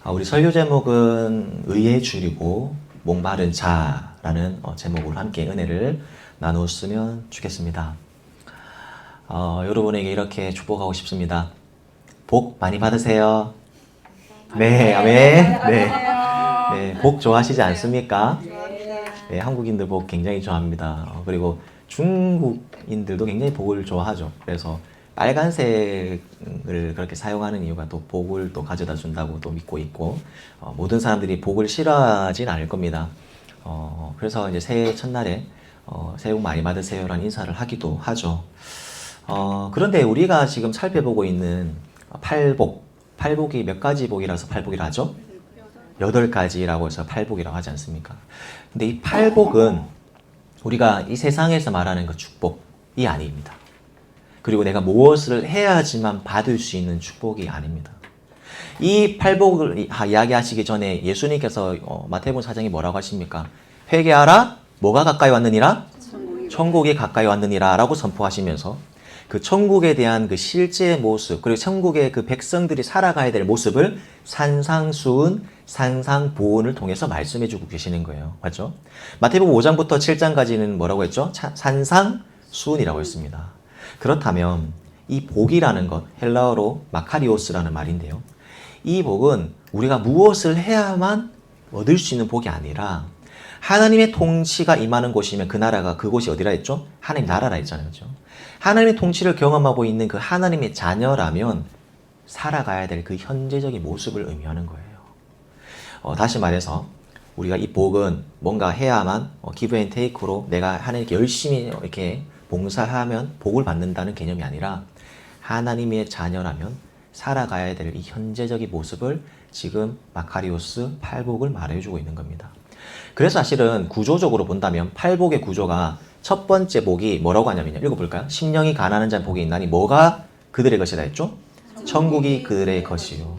우리 설교 제목은 의에 줄이고 목마른 자라는 제목으로 함께 은혜를 나누었으면 좋겠습니다. 여러분에게 이렇게 축복하고 싶습니다. 복 많이 받으세요. 네, 아멘. 네, 네, 복 좋아하시지 않습니까? 네, 한국인들 복 굉장히 좋아합니다. 그리고 중국인들도 굉장히 복을 좋아하죠. 그래서 빨간색을 그렇게 사용하는 이유가 또 복을 또 가져다 준다고 또 믿고 있고, 모든 사람들이 복을 싫어하진 않을 겁니다. 그래서 이제 새해 첫날에 새해 복 많이 받으세요라는 인사를 하기도 하죠. 그런데 우리가 지금 살펴보고 있는 팔복이 몇 가지 복이라서 팔복이라 하죠? 8가지라고 해서 팔복이라고 하지 않습니까? 근데 이 팔복은 우리가 이 세상에서 말하는 그 축복이 아닙니다. 그리고 내가 무엇을 해야지만 받을 수 있는 축복이 아닙니다. 이 팔복을 이야기하시기 전에 예수님께서 마태복음 4장에 뭐라고 하십니까? 회개하라, 뭐가 가까이 왔느니라? 천국이 가까이 왔느니라 라고 선포하시면서 그 천국에 대한 그 실제의 모습, 그리고 천국의 그 백성들이 살아가야 될 모습을 산상수훈, 산상보훈을 통해서 말씀해 주고 계시는 거예요. 맞죠? 마태복음 5장부터 7장까지는 뭐라고 했죠? 산상수훈이라고 했습니다. 그렇다면 이 복이라는 것, 헬라어로 마카리오스라는 말인데요. 이 복은 우리가 무엇을 해야만 얻을 수 있는 복이 아니라 하나님의 통치가 임하는 곳이면 그 나라가 그곳이 어디라 했죠? 하나님 나라라 했잖아요. 그렇죠? 하나님의 통치를 경험하고 있는 그 하나님의 자녀라면 살아가야 될 그 현재적인 모습을 의미하는 거예요. 다시 말해서 우리가 이 복은 뭔가 해야만 기브 앤 테이크로 내가 하나님께 열심히 이렇게 봉사하면 복을 받는다는 개념이 아니라 하나님의 자녀라면 살아가야 될 이 현재적인 모습을 지금 마카리오스 팔복을 말해주고 있는 겁니다. 그래서 사실은 구조적으로 본다면 팔복의 구조가 첫 번째 복이 뭐라고 하냐면요. 읽어볼까요? 심령이 가난한 자는 복이 있나니 뭐가 그들의 것이다 했죠? 천국이 그들의 것이요.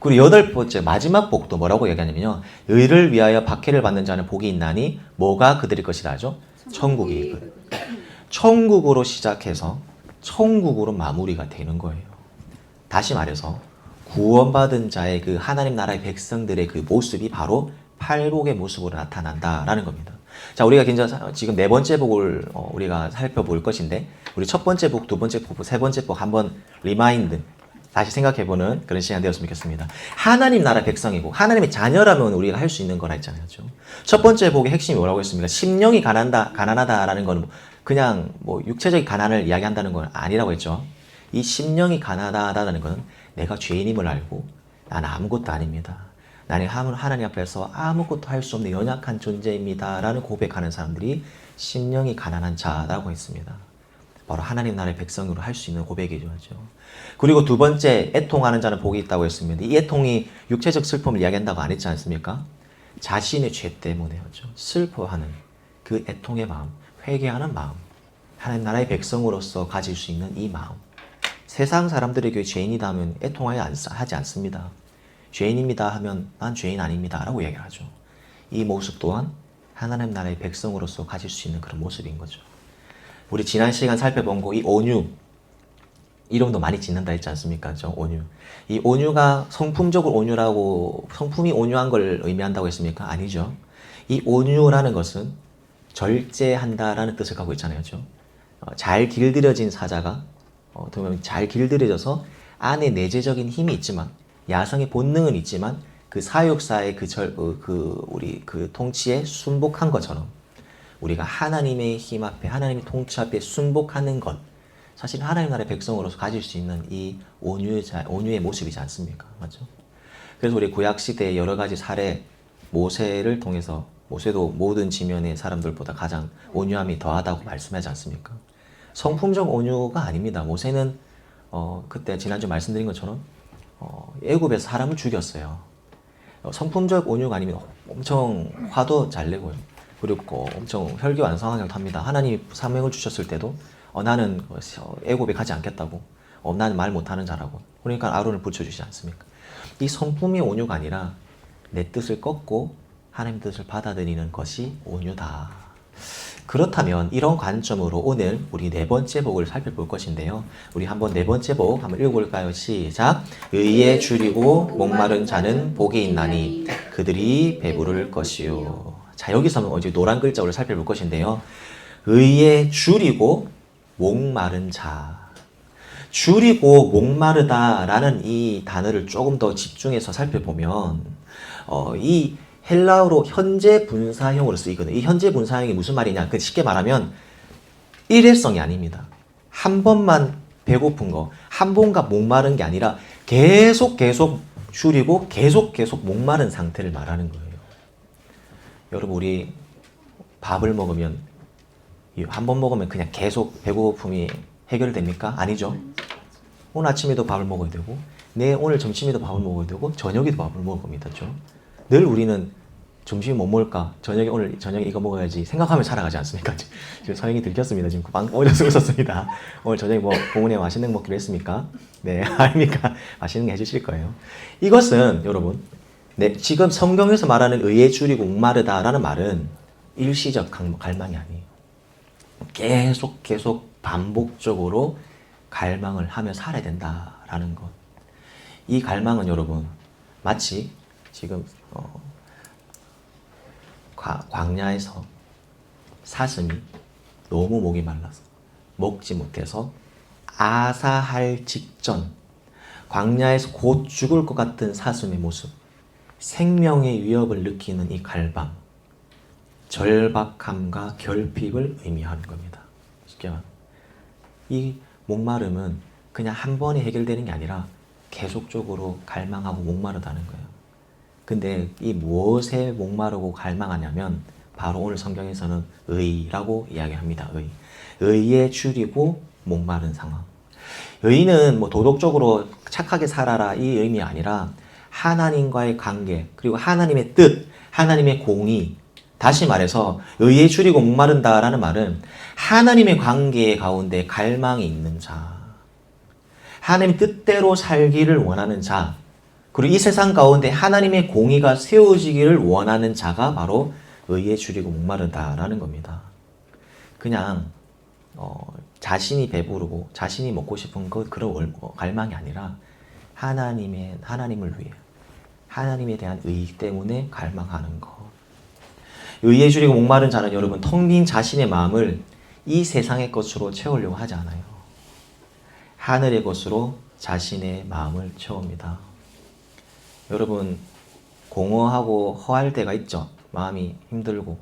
그리고 8번째 마지막 복도 뭐라고 얘기하냐면요. 의를 위하여 박해를 받는 자는 복이 있나니 뭐가 그들의 것이다 하죠? 천국이. 천국으로 시작해서 천국으로 마무리가 되는 거예요. 다시 말해서 구원받은 자의 그 하나님 나라의 백성들의 그 모습이 바로 팔복의 모습으로 나타난다라는 겁니다. 자, 우리가 지금 4번째 복을 우리가 살펴볼 것인데, 우리 첫 번째 복, 두 번째 복, 세 번째 복 한번 리마인드, 다시 생각해보는 그런 시간 되었으면 좋겠습니다. 하나님 나라 백성이고 하나님의 자녀라면 우리가 할 수 있는 거라 했잖아요. 그렇죠? 첫 번째 복의 핵심이 뭐라고 했습니까? 심령이 가난하다라는 건 그냥 뭐 육체적인 가난을 이야기한다는 건 아니라고 했죠. 이 심령이 가난하다는 건 내가 죄인임을 알고 나는 아무것도 아닙니다. 나는 하나님 앞에서 아무것도 할 수 없는 연약한 존재입니다. 라는 고백하는 사람들이 심령이 가난한 자라고 했습니다. 바로 하나님 나라의 백성으로 할 수 있는 고백이죠. 그리고 두 번째, 애통하는 자는 복이 있다고 했습니다. 이 애통이 육체적 슬픔을 이야기한다고 안 했지 않습니까? 자신의 죄 때문에 슬퍼하는 그 애통의 마음, 회개하는 마음, 하나님 나라의 백성으로서 가질 수 있는 이 마음. 세상 사람들에게 죄인이다 하면 애통하지 않습니다. 죄인입니다 하면 난 죄인 아닙니다 라고 얘기를 하죠. 이 모습 또한 하나님 나라의 백성으로서 가질 수 있는 그런 모습인 거죠. 우리 지난 시간 살펴본 거 이 온유, 이름도 많이 짓는다 했지 않습니까? 온유. 이 온유가 성품적으로 온유라고, 성품이 온유한 걸 의미한다고 했습니까? 아니죠. 이 온유라는 것은 절제한다라는 뜻을 갖고 있잖아요. 잘 길들여진 사자가 잘 길들여져서 안에 내재적인 힘이 있지만, 야성의 본능은 있지만 그 사육사의 우리 통치에 순복한 것처럼 우리가 하나님의 힘 앞에, 하나님의 통치 앞에 순복하는 것, 사실 하나님 나라의 백성으로서 가질 수 있는 이 온유의 모습이지 않습니까? 맞죠? 그래서 우리 구약시대의 여러 가지 사례, 모세를 통해서, 모세도 모든 지면의 사람들보다 가장 온유함이 더하다고 말씀하지 않습니까? 성품적 온유가 아닙니다. 모세는 그때 지난주 말씀드린 것처럼 애굽에서 사람을 죽였어요. 성품적 온유가 아니면 엄청 화도 잘 내고요. 그리고 엄청 혈기왕성하게 합니다. 하나님이 사명을 주셨을 때도 나는 애굽에 가지 않겠다고, 나는 말 못하는 자라고, 그러니까 아론을 붙여주시지 않습니까? 이 성품이 온유가 아니라 내 뜻을 꺾고 하나님 뜻을 받아들이는 것이 온유다. 그렇다면 이런 관점으로 오늘 우리 네 번째 복을 살펴볼 것인데요. 우리 한번 네 번째 복 한번 읽어볼까요? 시작. 의에 줄이고 목마른 자는 복이 있나니 그들이 배부를 것이요. 자, 여기서는 이제 노란 글자로 살펴볼 것인데요. 의에 줄이고 목마른 자. 줄이고 목마르다라는 이 단어를 조금 더 집중해서 살펴보면 이 헬라어로 현재 분사형으로 쓰이거든요. 이 현재 분사형이 무슨 말이냐? 쉽게 말하면 일회성이 아닙니다. 한 번만 배고픈 거, 한 번만 목마른 게 아니라 계속 줄이고 계속 목마른 상태를 말하는 거예요. 여러분, 우리 밥을 먹으면 한 번 먹으면 그냥 계속 배고픔이 해결됩니까? 아니죠. 오늘 아침에도 밥을 먹어야 되고, 오늘 점심에도 밥을 먹어야 되고, 저녁에도 밥을 먹을 겁니다. 늘 우리는 점심에 뭐 먹을까? 오늘 저녁에 이거 먹어야지 생각하며 살아가지 않습니까? 지금 서영이 들켰습니다. 지금 어디서 웃었습니다. 오늘 저녁에 뭐 부모님 맛있는 거 먹기로 했습니까? 네, 아닙니까? 맛있는 거 해주실 거예요. 이것은 여러분, 지금 성경에서 말하는 의에 줄이고 목마르다라는 말은 일시적 갈망이 아니에요. 계속 반복적으로 갈망을 하며 살아야 된다라는 것. 이 갈망은 여러분 마치 지금 광야에서 사슴이 너무 목이 말라서 먹지 못해서 아사할 직전, 광야에서 곧 죽을 것 같은 사슴의 모습, 생명의 위협을 느끼는 이 갈망, 절박함과 결핍을 의미하는 겁니다. 쉽게 말하면 이 목마름은 그냥 한 번에 해결되는 게 아니라 계속적으로 갈망하고 목마르다는 거예요. 근데 이 무엇에 목마르고 갈망하냐면 바로 오늘 성경에서는 의라고 이야기합니다. 의에 줄이고 목마른 상황. 의는 뭐 도덕적으로 착하게 살아라 이 의미 아니라 하나님과의 관계, 그리고 하나님의 뜻, 하나님의 공의. 다시 말해서 의에 줄이고 목마른다라는 말은 하나님의 관계 가운데 갈망이 있는 자, 하나님 뜻대로 살기를 원하는 자, 그리고 이 세상 가운데 하나님의 공의가 세워지기를 원하는 자가 바로 의에 줄이고 목마르다라는 겁니다. 그냥 자신이 배부르고 자신이 먹고 싶은 그런 갈망이 아니라 하나님을 위해 하나님에 대한 의 때문에 갈망하는 것. 의에 줄이고 목마른 자는 여러분 텅 빈 자신의 마음을 이 세상의 것으로 채우려고 하지 않아요. 하늘의 것으로 자신의 마음을 채웁니다. 여러분 공허하고 허할 때가 있죠. 마음이 힘들고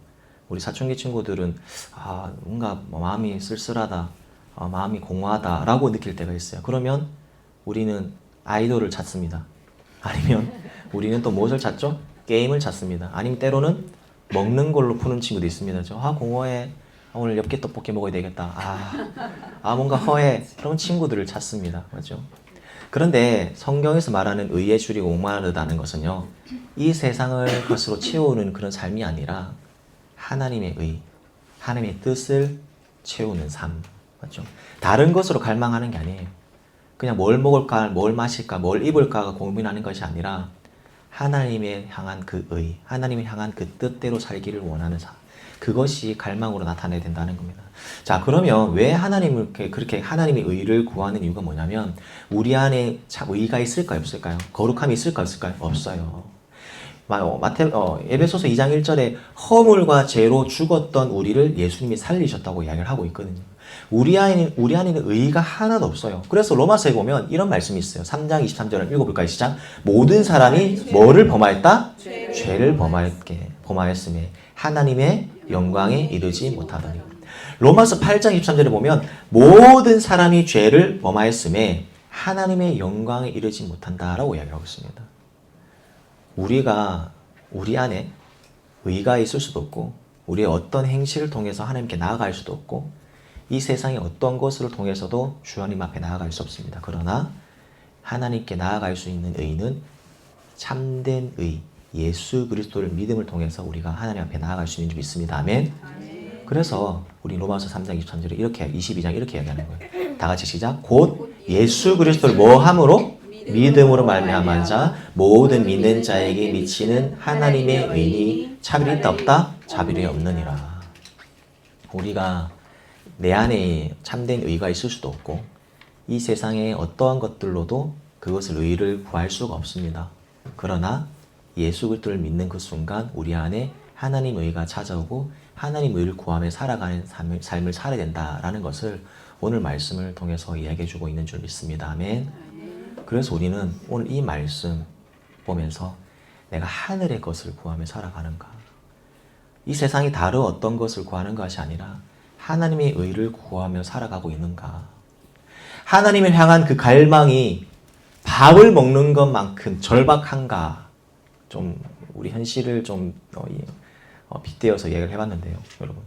우리 사춘기 친구들은 뭔가 마음이 쓸쓸하다, 마음이 공허하다 라고 느낄 때가 있어요. 그러면 우리는 아이돌을 찾습니다. 아니면 우리는 또 무엇을 찾죠? 게임을 찾습니다. 아니면 때로는 먹는 걸로 푸는 친구도 있습니다. 공허해. 오늘 엽기 떡볶이 먹어야 되겠다. 뭔가 허해. 그런 친구들을 찾습니다. 맞죠? 그런데 성경에서 말하는 의에 줄이고 목마르다는 것은요, 이 세상을 것으로 채우는 그런 삶이 아니라 하나님의 의, 하나님의 뜻을 채우는 삶. 맞죠? 다른 것으로 갈망하는 게 아니에요. 그냥 뭘 먹을까, 뭘 마실까, 뭘 입을까가 고민하는 것이 아니라 하나님의 향한 그 의, 하나님의 향한 그 뜻대로 살기를 원하는 삶. 그것이 갈망으로 나타내야 된다는 겁니다. 자, 그러면 왜 하나님을 그렇게 하나님의 의를 구하는 이유가 뭐냐면 우리 안에 참 의가 있을까요? 없을까요? 거룩함이 있을까요? 없을까요? 없어요. 에베소서 2장 1절에 허물과 죄로 죽었던 우리를 예수님이 살리셨다고 이야기를 하고 있거든요. 우리 안에는 의가 하나도 없어요. 그래서 로마서에 보면 이런 말씀이 있어요. 3장 23절을 읽어볼까요? 시작. 모든 사람이 뭐를 범하였다? 죄를 범하였음에 하나님의 영광에 이르지 못하더니. 로마서 8장 23절에 보면 모든 사람이 죄를 범하였음에 하나님의 영광에 이르지 못한다라고 이야기하고 있습니다. 우리 안에 의가 있을 수도 없고 우리의 어떤 행실을 통해서 하나님께 나아갈 수도 없고 이 세상의 어떤 것을 통해서도 주님 앞에 나아갈 수 없습니다. 그러나 하나님께 나아갈 수 있는 의는 참된 의, 예수 그리스도를 믿음을 통해서 우리가 하나님 앞에 나아갈 수 있는 줄 믿습니다. 아멘. 그래서 우리 로마서 3장 23절에 22장 이렇게 이야기하는 거예요. 다 같이 시작. 곧 예수 그리스도를 뭐함으로? 믿음으로 말미암은 자 모든 믿는 자에게 미치는 하나님의 의니 차별이 있다 없다? 차별이 없느니라. 우리가 내 안에 참된 의가 있을 수도 없고 이 세상의 어떠한 것들로도 그것을 의를 구할 수가 없습니다. 그러나 예수 그리스도를 믿는 그 순간 우리 안에 하나님 의가 찾아오고 하나님 의를 구하며 살아가는 삶을 살아야 된다라는 것을 오늘 말씀을 통해서 이야기해주고 있는 줄 믿습니다. 아멘. 그래서 우리는 오늘 이 말씀 보면서 내가 하늘의 것을 구하며 살아가는가, 이 세상이 다른 어떤 것을 구하는 것이 아니라 하나님의 의를 구하며 살아가고 있는가, 하나님을 향한 그 갈망이 밥을 먹는 것만큼 절박한가, 좀 우리 현실을 좀 빗대어서 얘기를 해봤는데요. 여러분,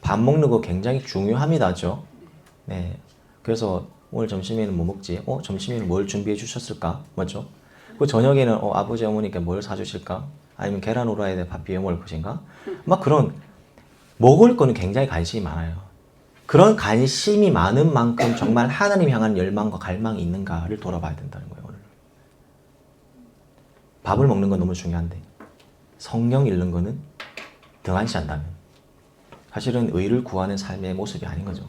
밥 먹는 거 굉장히 중요합니다죠. 네. 그래서 오늘 점심에는 뭐 먹지? 점심에는 뭘 준비해 주셨을까? 맞죠? 그 저녁에는 아버지 어머니께 뭘 사주실까? 아니면 계란 후라이에 밥 비벼 먹을 것인가? 막 그런 먹을 거는 굉장히 관심이 많아요. 그런 관심이 많은 만큼 정말 하나님 향한 열망과 갈망이 있는가를 돌아봐야 된다는 거예요. 오늘 밥을 먹는 건 너무 중요한데 성령 읽는 거는 등한시한다면 사실은 의를 구하는 삶의 모습이 아닌 거죠.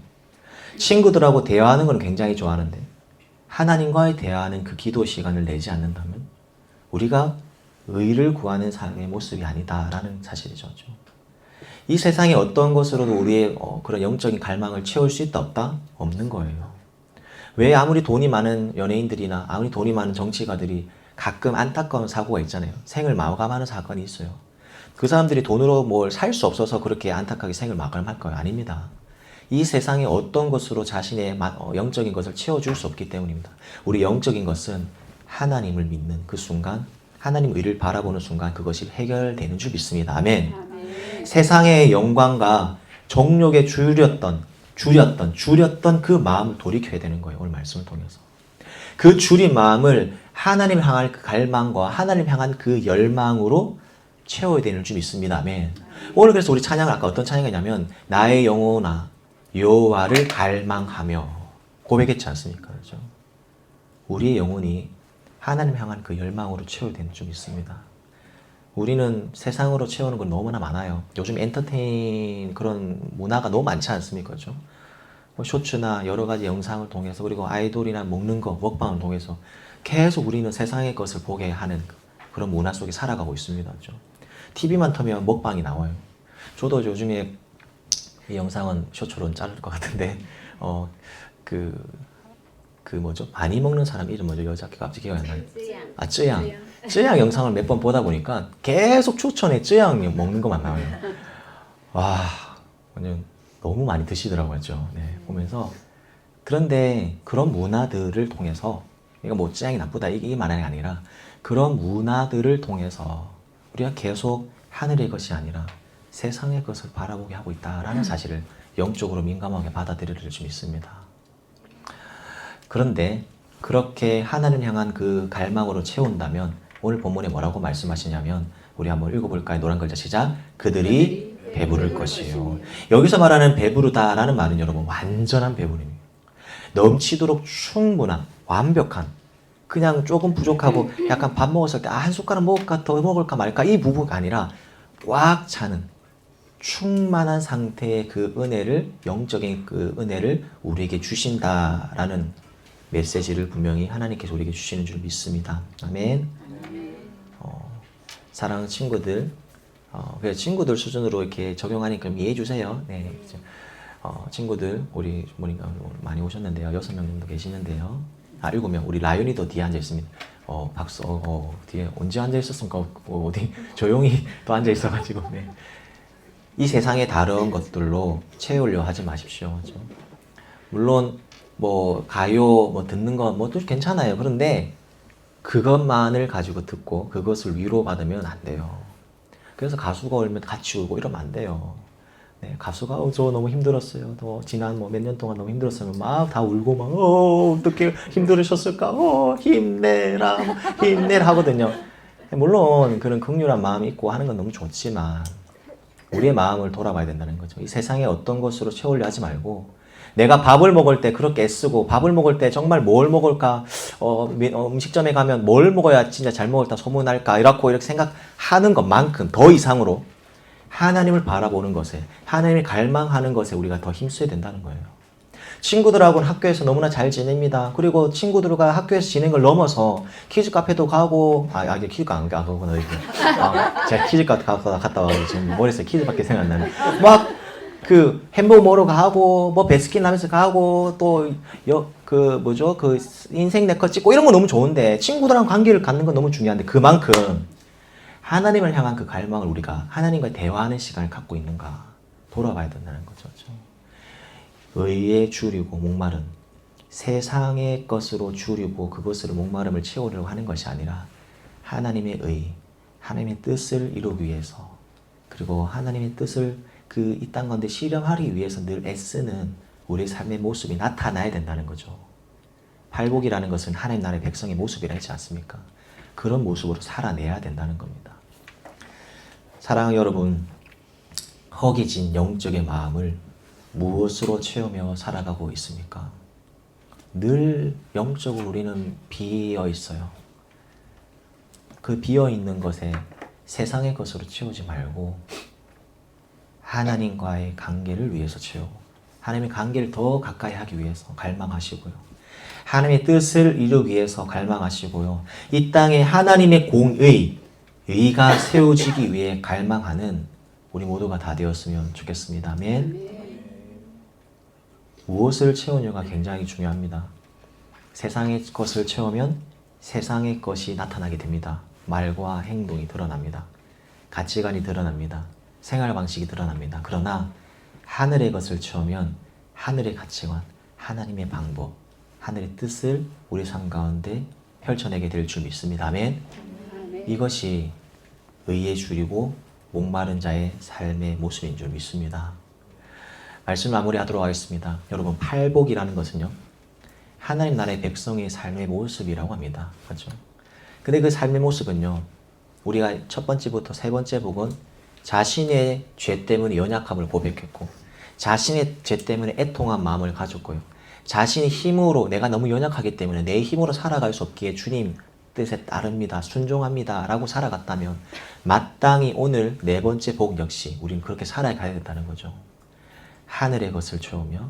친구들하고 대화하는 건 굉장히 좋아하는데 하나님과의 대화하는 그 기도 시간을 내지 않는다면 우리가 의를 구하는 삶의 모습이 아니다라는 사실이죠. 이 세상의 어떤 것으로도 우리의 그런 영적인 갈망을 채울 수 있다 없다? 없는 거예요. 왜 아무리 돈이 많은 연예인들이나 아무리 돈이 많은 정치가들이 가끔 안타까운 사고가 있잖아요. 생을 마감하는 사건이 있어요. 그 사람들이 돈으로 뭘 살 수 없어서 그렇게 안타깝게 생을 마감할까요? 아닙니다. 이 세상의 어떤 것으로 자신의 영적인 것을 채워줄 수 없기 때문입니다. 우리 영적인 것은 하나님을 믿는 그 순간, 하나님 의를 바라보는 순간 그것이 해결되는 줄 믿습니다. 아멘. 세상의 영광과 정욕에 줄였던 그 마음을 돌이켜야 되는 거예요. 오늘 말씀을 통해서. 그 줄인 마음을 하나님을 향할 그 갈망과 하나님 향한 그 열망으로 채워야 되는 줄 믿습니다. 아멘. 오늘 그래서 우리 찬양을 아까 어떤 찬양이냐면 나의 영혼아 여호와를 갈망하며 고백했지 않습니까? 그렇죠? 우리의 영혼이 하나님 향한 그 열망으로 채워야 되는 줄 믿습니다. 우리는 세상으로 채우는 건 너무나 많아요. 요즘 엔터테인 그런 문화가 너무 많지 않습니까? 그렇죠? 뭐 쇼츠나 여러 가지 영상을 통해서 그리고 아이돌이나 먹는 거, 먹방을 통해서 계속 우리는 세상의 것을 보게 하는 그런 문화 속에 살아가고 있습니다. 그렇죠? TV만 터면 먹방이 나와요. 저도 요즘에 이 영상은 쇼츠로는 자를 것 같은데 뭐죠? 많이 먹는 사람 이름 뭐죠? 여자 갑자기 기억이 안 나요. 쯔양 영상을 몇 번 보다 보니까 계속 추천에 쯔양 먹는 것만 나와요. 와, 완전 너무 많이 드시더라고요. 네, 보면서. 그런데 그런 문화들을 통해서 이거 뭐 쯔양이 나쁘다 이게 말하는 게 아니라 그런 문화들을 통해서 우리가 계속 하늘의 것이 아니라 세상의 것을 바라보게 하고 있다라는 사실을 영적으로 민감하게 받아들일 수 있습니다. 그런데 그렇게 하나님 향한 그 갈망으로 채운다면 오늘 본문에 뭐라고 말씀하시냐면 우리 한번 읽어볼까요? 노란 글자 시작. 그들이 배부를 것이에요. 여기서 말하는 배부르다라는 말은 여러분 완전한 배부름입니다. 넘치도록 충분한 완벽한 그냥 조금 부족하고 약간 밥 먹었을 때 한 숟가락 먹을까 더 먹을까 말까 이 부분이 아니라 꽉 차는 충만한 상태의 그 은혜를 영적인 그 은혜를 우리에게 주신다라는 메시지를 분명히 하나님께서 우리에게 주시는 줄 믿습니다. 아멘. 사랑하는 친구들, 그래서 친구들 수준으로 이렇게 적용하니까 이해해 주세요. 네, 친구들 우리 부모님가 많이 오셨는데요. 6명 정도 계시는데요. 7명. 우리 라연이도 뒤에 앉아 있습니다. 박수. 뒤에 언제 앉아 있었습니까? 어디 조용히 또 앉아 있어가지고. 네. 이 세상의 다른 것들로 채우려 하지 마십시오. 그렇죠? 물론 뭐 가요 뭐 듣는 건 뭐 또 괜찮아요. 그런데 그것만을 가지고 듣고 그것을 위로받으면 안 돼요. 그래서 가수가 울면 같이 울고 이러면 안 돼요. 네, 가수가 저 너무 힘들었어요. 지난 뭐 몇 년 동안 너무 힘들었어요. 막 다 울고 막 어떻게 힘들으셨을까? 힘내라 힘내라 하거든요. 물론 그런 긍휼한 마음이 있고 하는 건 너무 좋지만 우리의 마음을 돌아봐야 된다는 거죠. 이 세상에 어떤 것으로 채우려 하지 말고 내가 밥을 먹을 때 그렇게 애쓰고 밥을 먹을 때 정말 뭘 먹을까 음식점에 가면 뭘 먹어야 진짜 잘 먹을까 소문날까 이렇게 생각하는 것만큼 더 이상으로 하나님을 바라보는 것에, 하나님을 갈망하는 것에 우리가 더 힘써야 된다는 거예요. 친구들하고는 학교에서 너무나 잘 지냅니다. 그리고 친구들과 학교에서 지낸 걸 넘어서 키즈 카페도 가고, 이게 키즈 카페 안 가구나, 이게. 제가 키즈 카페 갔다 와서 지금 머릿속에 키즈밖에 생각 안 나네. 막, 햄버거 먹으러 가고, 뭐, 베스킨라빈스 가고, 또, 인생 네컷 찍고, 이런 거 너무 좋은데, 친구들랑 관계를 갖는 건 너무 중요한데, 그만큼, 하나님을 향한 그 갈망을 우리가 하나님과 대화하는 시간을 갖고 있는가, 돌아봐야 된다는 거죠. 의에 주리고 목마른, 세상의 것으로 주리고 그것으로 목마름을 채우려고 하는 것이 아니라, 하나님의 의, 하나님의 뜻을 이루기 위해서, 그리고 하나님의 뜻을 이 땅 가운데 실현하기 위해서 늘 애쓰는 우리의 삶의 모습이 나타나야 된다는 거죠. 팔복이라는 것은 하나님 나라의 백성의 모습이라 했지 않습니까? 그런 모습으로 살아내야 된다는 겁니다. 사랑하는 여러분, 허기진 영적의 마음을 무엇으로 채우며 살아가고 있습니까? 늘 영적으로 우리는 비어 있어요. 그 비어 있는 것에 세상의 것으로 채우지 말고 하나님과의 관계를 위해서 채우고, 하나님의 관계를 더 가까이 하기 위해서 갈망하시고요. 하나님의 뜻을 이루기 위해서 갈망하시고요. 이 땅에 하나님의 의가 세워지기 위해 갈망하는 우리 모두가 다 되었으면 좋겠습니다. 아멘. 무엇을 채우냐가 굉장히 중요합니다. 세상의 것을 채우면 세상의 것이 나타나게 됩니다. 말과 행동이 드러납니다. 가치관이 드러납니다. 생활 방식이 드러납니다. 그러나 하늘의 것을 채우면 하늘의 가치관, 하나님의 방법, 하늘의 뜻을 우리 삶 가운데 펼쳐내게 될 줄 믿습니다. 아멘. 이것이 의에 주리고 목마른 자의 삶의 모습인 줄 믿습니다. 말씀 마무리하도록 하겠습니다. 여러분, 팔복이라는 것은요, 하나님 나라의 백성의 삶의 모습이라고 합니다. 그렇죠? 근데 그 삶의 모습은요, 우리가 첫 번째부터 세 번째 복은 자신의 죄 때문에 연약함을 고백했고, 자신의 죄 때문에 애통한 마음을 가졌고요, 자신의 힘으로, 내가 너무 연약하기 때문에 내 힘으로 살아갈 수 없기에 주님 뜻에 따릅니다, 순종합니다 라고 살아갔다면, 마땅히 오늘 네 번째 복 역시 우리는 그렇게 살아가야 된다는 거죠. 하늘의 것을 채우며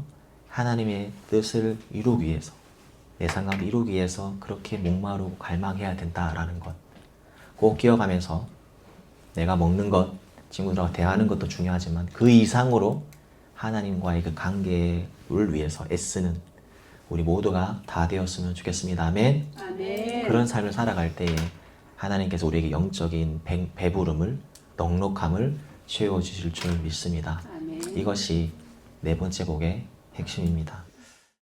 하나님의 뜻을 이루기 위해서, 내 삶 가운데 이루기 위해서 그렇게 목마르고 갈망해야 된다라는 것 꼭 기억하면서, 내가 먹는 것, 친구들하고 대화하는 것도 중요하지만 그 이상으로 하나님과의 그 관계를 위해서 애쓰는 우리 모두가 다 되었으면 좋겠습니다. 아멘. 아멘. 그런 삶을 살아갈 때에 하나님께서 우리에게 영적인 배부름을, 넉넉함을 채워주실 줄 믿습니다. 아멘. 이것이 네 번째 복의 핵심입니다.